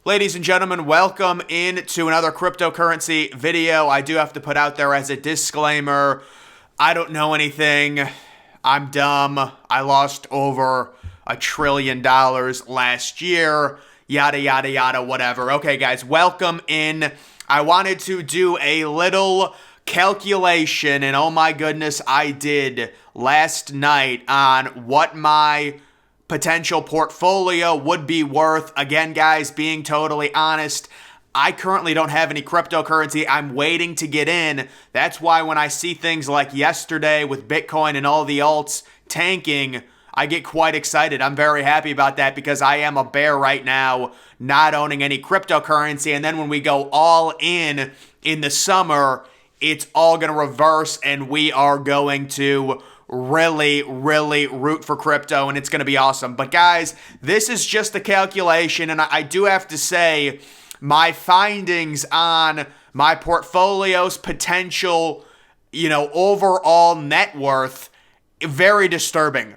Ladies and gentlemen, welcome into another cryptocurrency video. I do have to put out there as a disclaimer, I don't know anything. I'm dumb. I lost over $1 trillion last year. Yada, yada, yada, whatever. Okay, guys, welcome in. I wanted to do a little calculation, and oh my goodness, I did last night on what my potential portfolio would be worth. Again, guys, being totally honest, I currently don't have any cryptocurrency. I'm waiting to get in. That's why when I see things like yesterday with Bitcoin and all the alts tanking, I get quite excited. I'm very happy about that because I am a bear right now, not owning any cryptocurrency. And then when we go all in the summer, it's all going to reverse and we are going to really root for crypto, and it's going to be awesome. But guys, this is just a calculation, and I do have to say my findings on my portfolio's potential, overall net worth, very disturbing,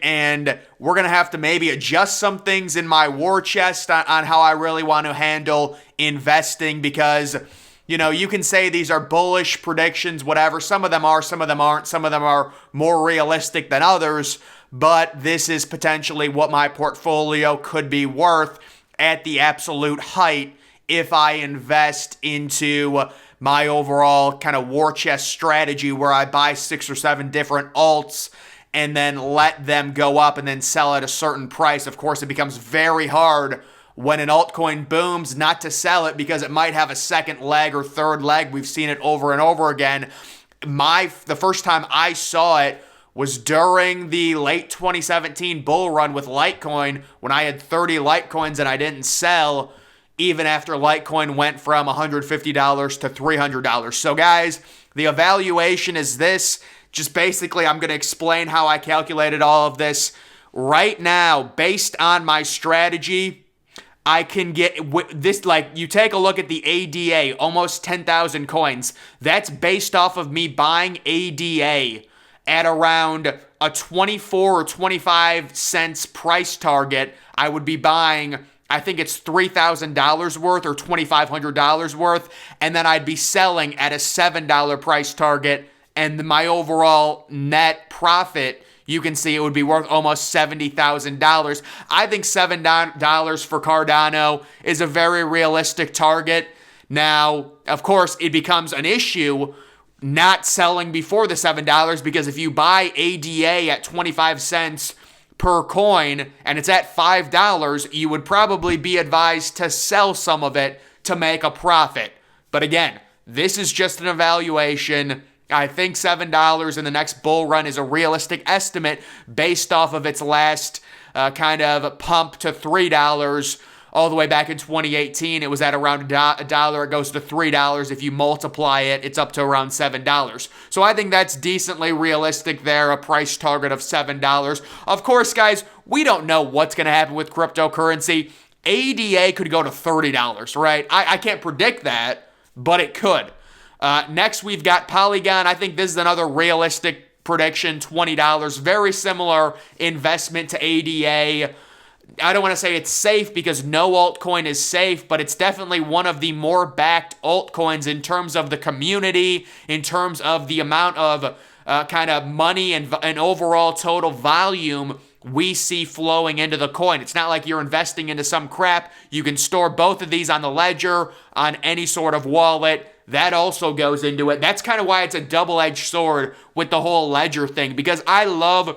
and we're going to have to maybe adjust some things in my war chest on how I really want to handle investing because you can say these are bullish predictions, whatever. Some of them are, some of them aren't. Some of them are more realistic than others. But this is potentially what my portfolio could be worth at the absolute height if I invest into my overall kind of war chest strategy where I buy 6 or 7 different alts and then let them go up and then sell at a certain price. Of course, it becomes very hard when an altcoin booms not to sell it because it might have a second leg or third leg. We've seen it over and over again. The first time I saw it was during the late 2017 bull run with Litecoin when I had 30 Litecoins and I didn't sell even after Litecoin went from $150 to $300. So guys, the evaluation is this. Just basically, I'm going to explain how I calculated all of this. Right now, based on my strategy, I can get this, you take a look at the ADA, almost 10,000 coins. That's based off of me buying ADA at around a 24 or 25 cents price target. I would be buying, I think it's $3,000 worth or $2,500 worth, and then I'd be selling at a $7 price target, and my overall net profit, you can see it would be worth almost $70,000. I think $7 for Cardano is a very realistic target. Now, of course, it becomes an issue not selling before the $7 because if you buy ADA at 25 cents per coin and it's at $5, you would probably be advised to sell some of it to make a profit. But again, this is just an evaluation. I think $7 in the next bull run is a realistic estimate based off of its last kind of pump to $3 all the way back in 2018. It was at around $1. It goes to $3. If you multiply it, it's up to around $7. So I think that's decently realistic there, a price target of $7. Of course, guys, we don't know what's going to happen with cryptocurrency. ADA could go to $30, right? I can't predict that, but it could. Next, we've got Polygon. I think this is another realistic prediction, $20. Very similar investment to ADA. I don't want to say it's safe because no altcoin is safe, but it's definitely one of the more backed altcoins in terms of the community, in terms of the amount of kind of money and overall total volume we see flowing into the coin. It's not like you're investing into some crap. You can store both of these on the ledger, on any sort of wallet. That also goes into it. That's kind of why it's a double-edged sword with the whole ledger thing, because I love,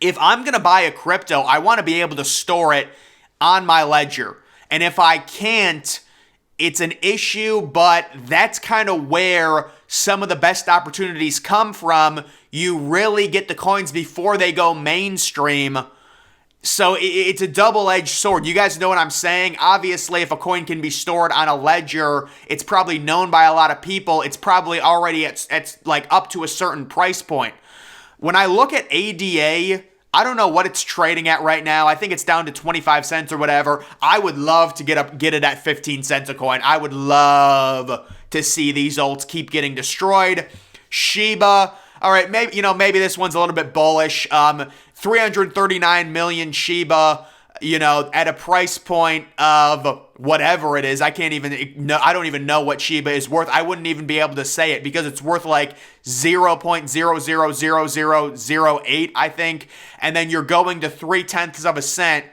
if I'm going to buy a crypto, I want to be able to store it on my ledger. And if I can't, it's an issue, but that's kind of where some of the best opportunities come from. You really get the coins before they go mainstream. So it's a double-edged sword. You guys know what I'm saying? Obviously, if a coin can be stored on a ledger, it's probably known by a lot of people. It's probably already at like up to a certain price point. When I look at ADA, I don't know what it's trading at right now. I think it's down to 25 cents or whatever. I would love to get it at 15 cents a coin. I would love to see these alts keep getting destroyed. Shiba, All right, maybe this one's a little bit bullish. 339 million Shiba, at a price point of whatever it is. I don't even know what Shiba is worth. I wouldn't even be able to say it because it's worth like 0.000008, I think. And then you're going to 0.3 of a cent.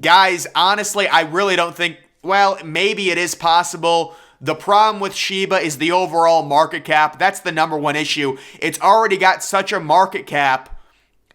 Guys, honestly, I really don't think, well, maybe it is possible. The problem with Shiba is the overall market cap. That's the number one issue. It's already got such a market cap.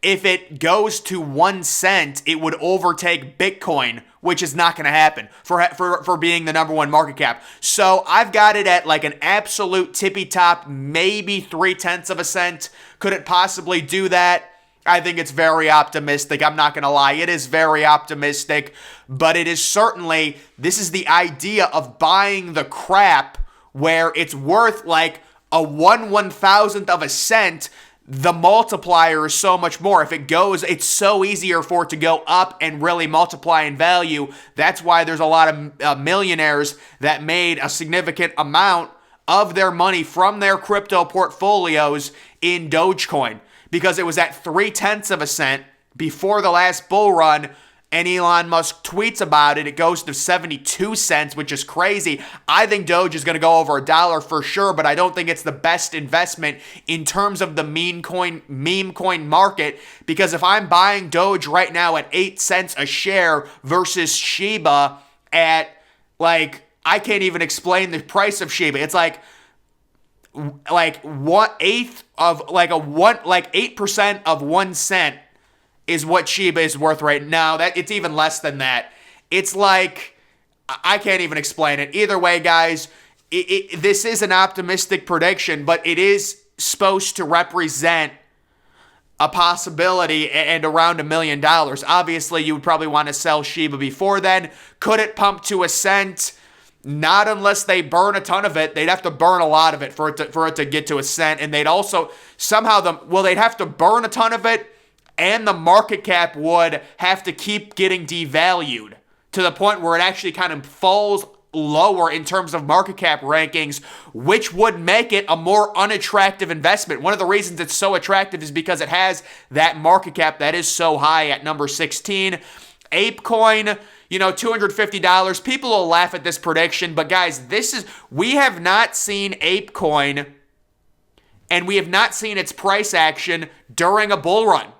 If it goes to 1 cent, it would overtake Bitcoin, which is not going to happen for being the number one market cap. So I've got it at like an absolute tippy top, maybe 0.3 of a cent. Could it possibly do that? I think it's very optimistic. I'm not going to lie. It is very optimistic, but it is certainly, this is the idea of buying the crap where it's worth like a 1/1000th of a cent. The multiplier is so much more. If it goes, it's so easier for it to go up and really multiply in value. That's why there's a lot of millionaires that made a significant amount of their money from their crypto portfolios in Dogecoin, because it was at 0.3 of a cent before the last bull run, and Elon Musk tweets about it. It goes to 72 cents, which is crazy. I think Doge is going to go over $1 for sure, but I don't think it's the best investment in terms of the meme coin market, because if I'm buying Doge right now at 8 cents a share versus Shiba at, like, I can't even explain the price of Shiba. It's like 1/8 of like 8% of 1 cent is what Shiba is worth right now. That it's even less than that. It's like, I can't even explain it. Either way, guys, this is an optimistic prediction, but it is supposed to represent a possibility and around $1 million. Obviously, you would probably want to sell Shiba before then. Could it pump to 1 cent? Not unless they burn a ton of it. They'd have to burn a lot of it for it to get to 1 cent, and they'd also they'd have to burn a ton of it, and the market cap would have to keep getting devalued to the point where it actually kind of falls lower in terms of market cap rankings, which would make it a more unattractive investment. One of the reasons it's so attractive is because it has that market cap that is so high at number 16. ApeCoin, $250. People will laugh at this prediction, but guys, we have not seen ApeCoin, and we have not seen its price action during a bull run.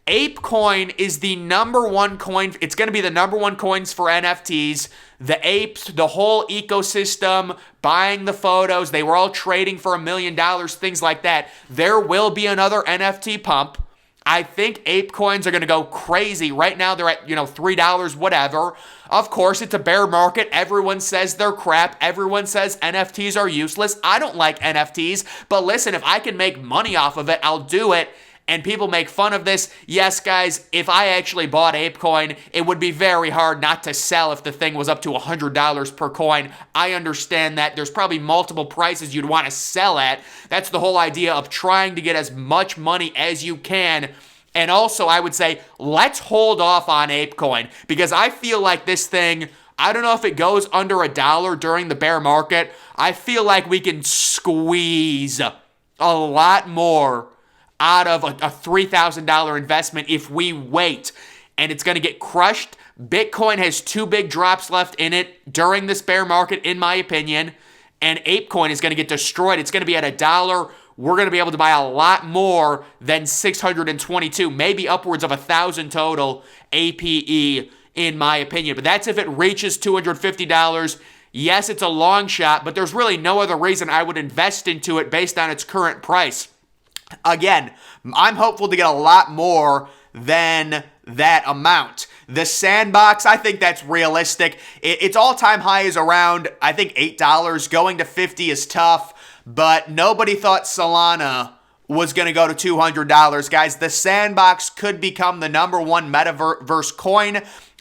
ApeCoin is the number one coin. It's going to be the number one coins for NFTs. The apes, the whole ecosystem, buying the photos, they were all trading for $1 million, things like that. There will be another NFT pump. I think ape coins are going to go crazy. Right now they're at, $3, whatever. Of course, it's a bear market. Everyone says they're crap. Everyone says NFTs are useless. I don't like NFTs, but listen, if I can make money off of it, I'll do it. And people make fun of this. Yes, guys, if I actually bought ApeCoin, it would be very hard not to sell if the thing was up to $100 per coin. I understand that. There's probably multiple prices you'd want to sell at. That's the whole idea of trying to get as much money as you can. And also, I would say, let's hold off on ApeCoin, because I feel like this thing, I don't know if it goes under $1 during the bear market. I feel like we can squeeze a lot more out of a $3,000 investment if we wait, and it's going to get crushed. Bitcoin has 2 big drops left in it during this bear market, in my opinion, and ApeCoin is going to get destroyed. It's going to be at $1. We're going to be able to buy a lot more than 622, maybe upwards of 1,000 total APE, in my opinion. But that's if it reaches $250. Yes, it's a long shot, but there's really no other reason I would invest into it based on its current price. Again, I'm hopeful to get a lot more than that amount. The Sandbox, I think that's realistic. Its all-time high is around, I think, $8. Going to 50 is tough, but nobody thought Solana was going to go to $200. Guys, the Sandbox could become the number one metaverse coin.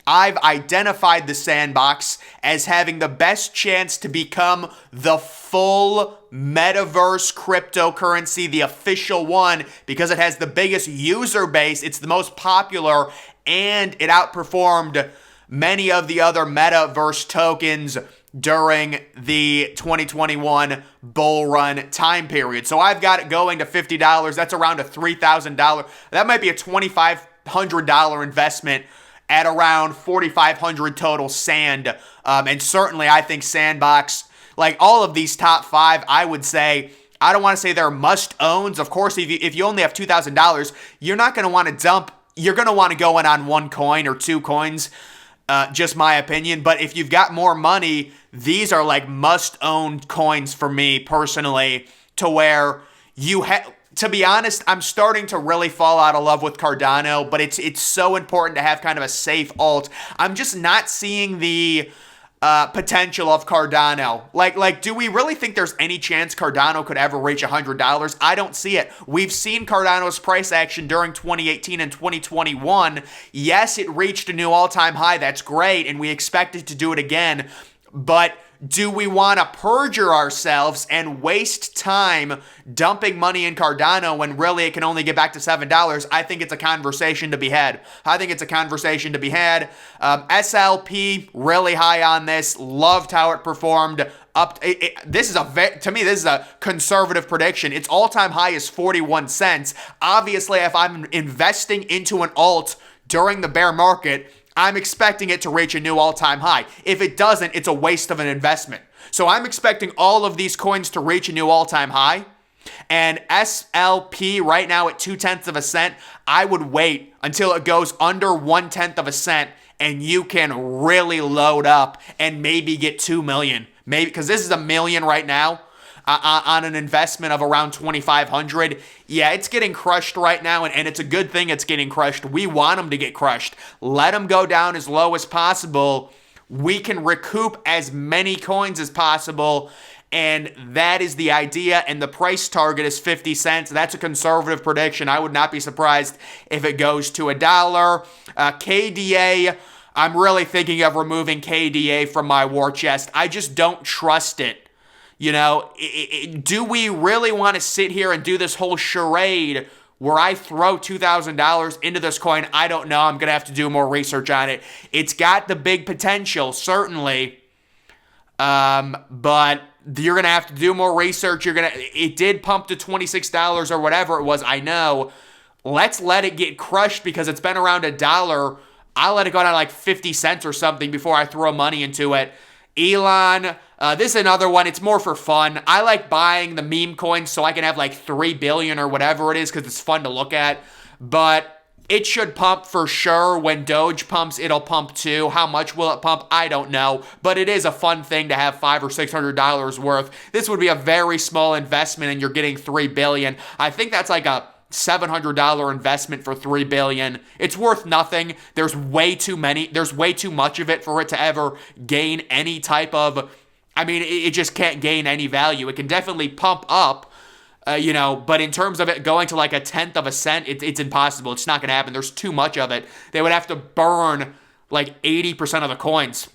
I've identified the Sandbox as having the best chance to become the full metaverse cryptocurrency, the official one, because it has the biggest user base, it's the most popular, and it outperformed many of the other metaverse tokens during the 2021 bull run time period. So I've got it going to $50. That's around a $3,000. That might be a $2,500 investment at around 4,500 total sand. And certainly I think Sandbox, like all of these top five, I would say, I don't want to say they're must owns. Of course, if you only have $2,000, you're not going to want to dump. You're going to want to go in on one coin or two coins. Just my opinion. But if you've got more money, these are like must-own coins for me personally, to where you have. To be honest, I'm starting to really fall out of love with Cardano, but it's so important to have kind of a safe alt. I'm just not seeing the potential of Cardano. Like, do we really think there's any chance Cardano could ever reach $100? I don't see it. We've seen Cardano's price action during 2018 and 2021. Yes, it reached a new all-time high. That's great, and we expect it to do it again. But do we want to perjure ourselves and waste time dumping money in Cardano when really it can only get back to $7? I think it's a conversation to be had. SLP, really high on this. Loved how it performed. To me, this is a conservative prediction. Its all-time high is 41 cents. Obviously, if I'm investing into an alt during the bear market, I'm expecting it to reach a new all-time high. If it doesn't, it's a waste of an investment. So I'm expecting all of these coins to reach a new all-time high. And SLP right now at 0.2 of a cent, I would wait until it goes under 0.1 of a cent and you can really load up and maybe get 2 million. Maybe, because this is $1 million right now. On an investment of around 2,500. Yeah, it's getting crushed right now, and it's a good thing it's getting crushed. We want them to get crushed. Let them go down as low as possible. We can recoup as many coins as possible, and that is the idea, and the price target is 50 cents. That's a conservative prediction. I would not be surprised if it goes to $1. KDA, I'm really thinking of removing KDA from my war chest. I just don't trust it. You know, do we really want to sit here and do this whole charade where I throw $2,000 into this coin? I don't know. I'm going to have to do more research on it. It's got the big potential, certainly. But you're going to have to do more research. It did pump to $26 or whatever it was, I know. Let's let it get crushed because it's been around $1. I'll let it go down to like 50 cents or something before I throw money into it. Elon, this is another one. It's more for fun. I like buying the meme coins so I can have like 3 billion or whatever it is because it's fun to look at. But it should pump for sure. When Doge pumps, it'll pump too. How much will it pump? I don't know. But it is a fun thing to have $500 or $600 worth. This would be a very small investment and you're getting 3 billion. I think that's like a $700 investment for 3 billion. It's worth nothing. There's way too much of it for it to ever gain any type of, it just can't gain any value. It can definitely pump up, but in terms of it going to like 1/10 of a cent, it's impossible. It's not going to happen. There's too much of it. They would have to burn like 80% of the coins.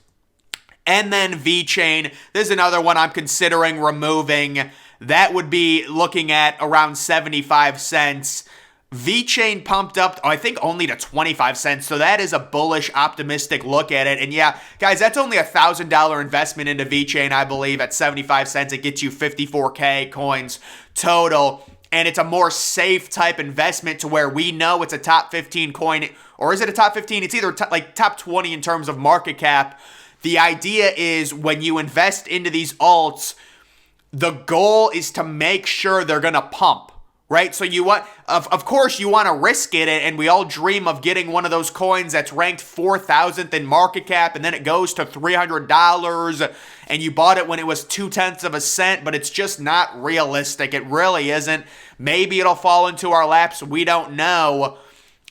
And then VeChain, this is another one I'm considering removing. That would be looking at around 75 cents. VeChain pumped up, I think, only to 25 cents. So that is a bullish, optimistic look at it. And yeah, guys, that's only a $1,000 investment into VeChain, I believe. At 75 cents, it gets you 54K coins total. And it's a more safe type investment to where we know it's a top 15 coin. Or is it a top 15? It's either like top 20 in terms of market cap. The idea is when you invest into these alts, the goal is to make sure they're going to pump, right? So you want, of course, you want to risk it, and we all dream of getting one of those coins that's ranked 4,000th in market cap, and then it goes to $300, and you bought it when it was 0.2 of a cent, but it's just not realistic. It really isn't. Maybe it'll fall into our laps. We don't know.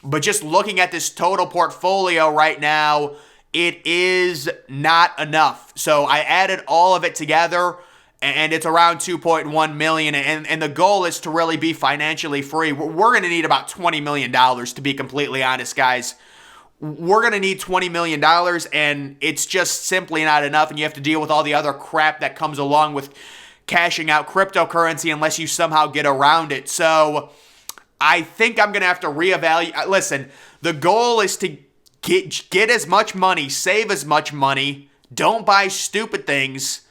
But just looking at this total portfolio right now, it is not enough. So I added all of it together, and it's around 2.1 million, and the goal is to really be financially free. We're going to need about $20 million, to be completely honest, guys. We're going to need $20 million, and it's just simply not enough, and you have to deal with all the other crap that comes along with cashing out cryptocurrency unless you somehow get around it. So I think I'm going to have to reevaluate. Listen, the goal is to get as much money, save as much money, Don't buy stupid things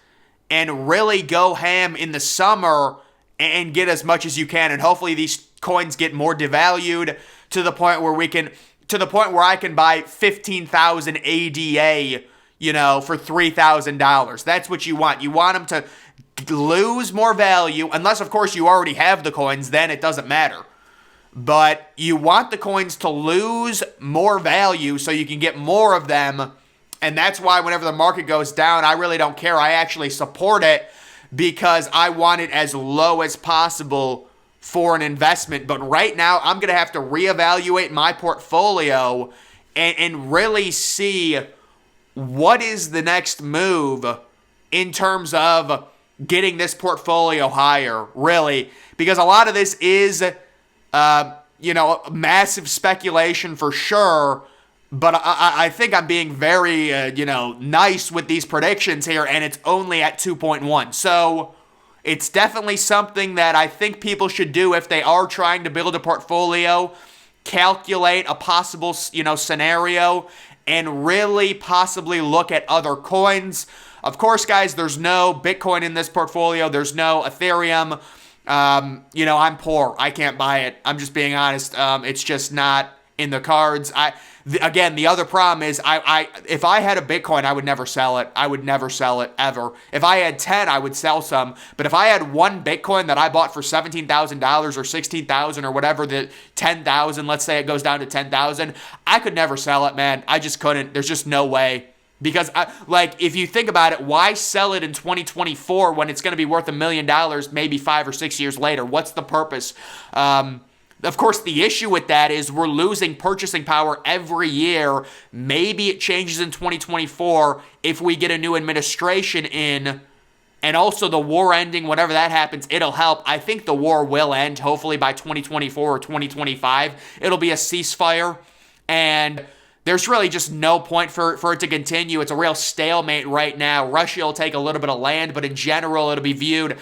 and really go ham in the summer and get as much as you can. And hopefully these coins get more devalued to the point where I can buy 15,000 ADA, for $3,000. That's what you want. You want them to lose more value, unless of course you already have the coins, then it doesn't matter. But you want the coins to lose more value so you can get more of them. And that's why whenever the market goes down, I really don't care. I actually support it because I want it as low as possible for an investment. But right now, I'm going to have to reevaluate my portfolio and really see what is the next move in terms of getting this portfolio higher, really. Because a lot of this is, massive speculation for sure. But I think I'm being very, nice with these predictions here, and it's only at 2.1. So it's definitely something that I think people should do if they are trying to build a portfolio, calculate a possible, scenario, and really possibly look at other coins. Of course, guys, there's no Bitcoin in this portfolio. There's no Ethereum. I'm poor. I can't buy it. I'm just being honest. It's just not in the cards. Again, the other problem is if I had a Bitcoin, I would never sell it. I would never sell it ever. If I had 10, I would sell some. But if I had one Bitcoin that I bought for $17,000 or $16,000 or whatever, the $10,000, let's say it goes down to $10,000, I could never sell it, man. I just couldn't. There's just no way. Because, if you think about it, why sell it in 2024 when it's going to be worth $1 million maybe 5 or 6 years later? What's the purpose? Of course, the issue with that is we're losing purchasing power every year. Maybe it changes in 2024 if we get a new administration in. And also the war ending, whenever that happens, it'll help. I think the war will end, hopefully by 2024 or 2025. It'll be a ceasefire. And there's really just no point for it to continue. It's a real stalemate right now. Russia will take a little bit of land, but in general, it'll be viewed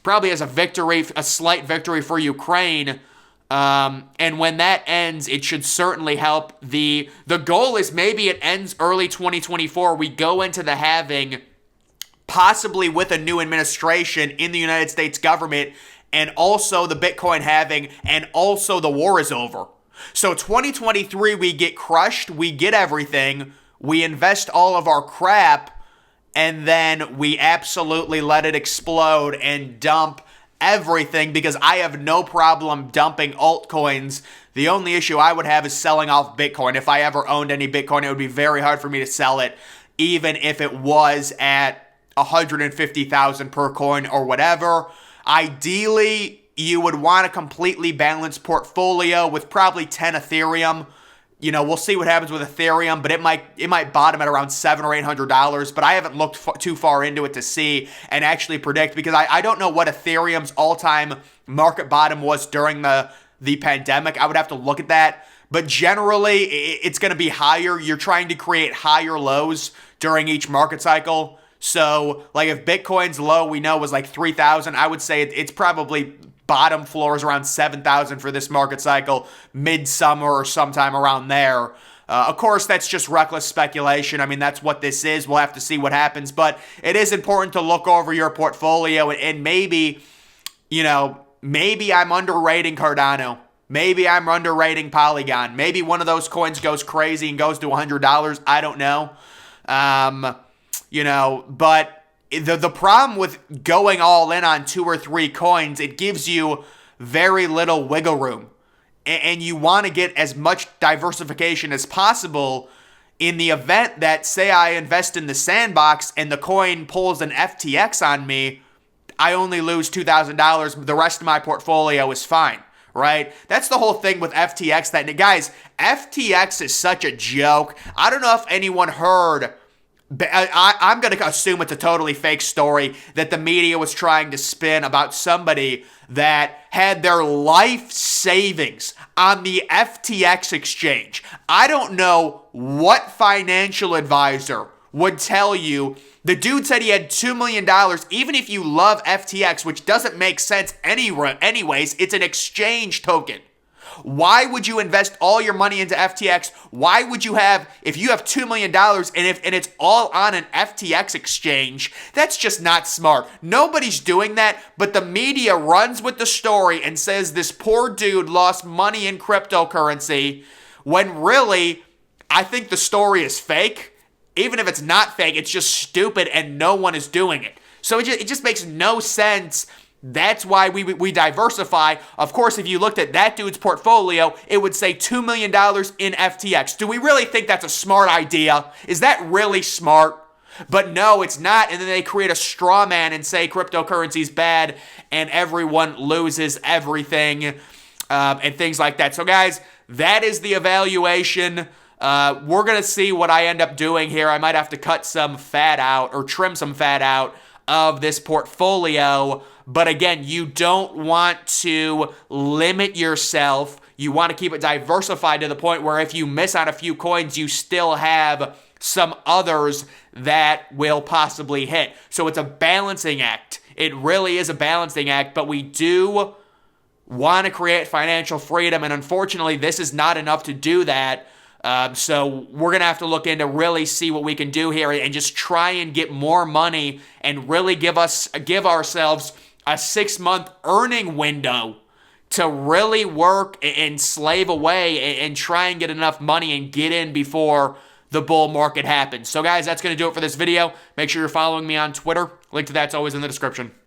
probably as a victory, a slight victory for Ukraine. And when that ends, it should certainly help. The goal is maybe it ends early 2024. We go into the halving, possibly with a new administration in the United States government, and also the Bitcoin halving, and also the war is over. So 2023, we get crushed, we get everything, we invest all of our crap, and then we absolutely let it explode and dump everything, because I have no problem dumping altcoins. The only issue I would have is selling off Bitcoin. If I ever owned any Bitcoin, it would be very hard for me to sell it, even if it was at 150,000 per coin or whatever. Ideally, you would want a completely balanced portfolio with probably 10 Ethereum. We'll see what happens with Ethereum, but it might bottom at around $700 or $800. But I haven't looked too far into it to see and actually predict, because I don't know what Ethereum's all-time market bottom was during the pandemic. I would have to look at that. But generally, it's going to be higher. You're trying to create higher lows during each market cycle. So, if Bitcoin's low, we know was 3,000, I would say it's probably bottom floor is around 7,000 for this market cycle, midsummer or sometime around there. Of course, that's just reckless speculation. I mean, that's what this is. We'll have to see what happens. But it is important to look over your portfolio and maybe I'm underrating Cardano. Maybe I'm underrating Polygon. Maybe one of those coins goes crazy and goes to $100. I don't know. But the problem with going all in on 2 or 3 coins, it gives you very little wiggle room. And you want to get as much diversification as possible in the event that, say I invest in the Sandbox and the coin pulls an FTX on me, I only lose $2,000. The rest of my portfolio is fine, right? That's the whole thing with FTX. Guys, FTX is such a joke. I don't know if anyone heard. I'm going to assume it's a totally fake story that the media was trying to spin about somebody that had their life savings on the FTX exchange. I don't know what financial advisor would tell you. The dude said he had $2 million. Even if you love FTX, which doesn't make sense anyways, it's an exchange token. Why would you invest all your money into FTX? Why would you have, if you have $2 million and it's all on an FTX exchange, that's just not smart. Nobody's doing that, but the media runs with the story and says this poor dude lost money in cryptocurrency, when really, I think the story is fake. Even if it's not fake, it's just stupid and no one is doing it. So it just makes no sense. That's why we diversify. Of course, if you looked at that dude's portfolio, it would say $2 million in FTX. Do we really think that's a smart idea? Is that really smart? But no, it's not. And then they create a straw man and say cryptocurrency's bad and everyone loses everything and things like that. So guys, that is the evaluation. We're going to see what I end up doing here. I might have to cut some fat out or trim some fat out of this portfolio. But again, you don't want to limit yourself. You want to keep it diversified to the point where if you miss on a few coins, you still have some others that will possibly hit. So it's a balancing act. It really is a balancing act, but we do want to create financial freedom, and unfortunately, this is not enough to do that. So we're going to have to look into really see what we can do here and just try and get more money and really give ourselves a 6-month earning window to really work and slave away and try and get enough money and get in before the bull market happens. So guys, that's going to do it for this video. Make sure you're following me on Twitter. Link to that's always in the description.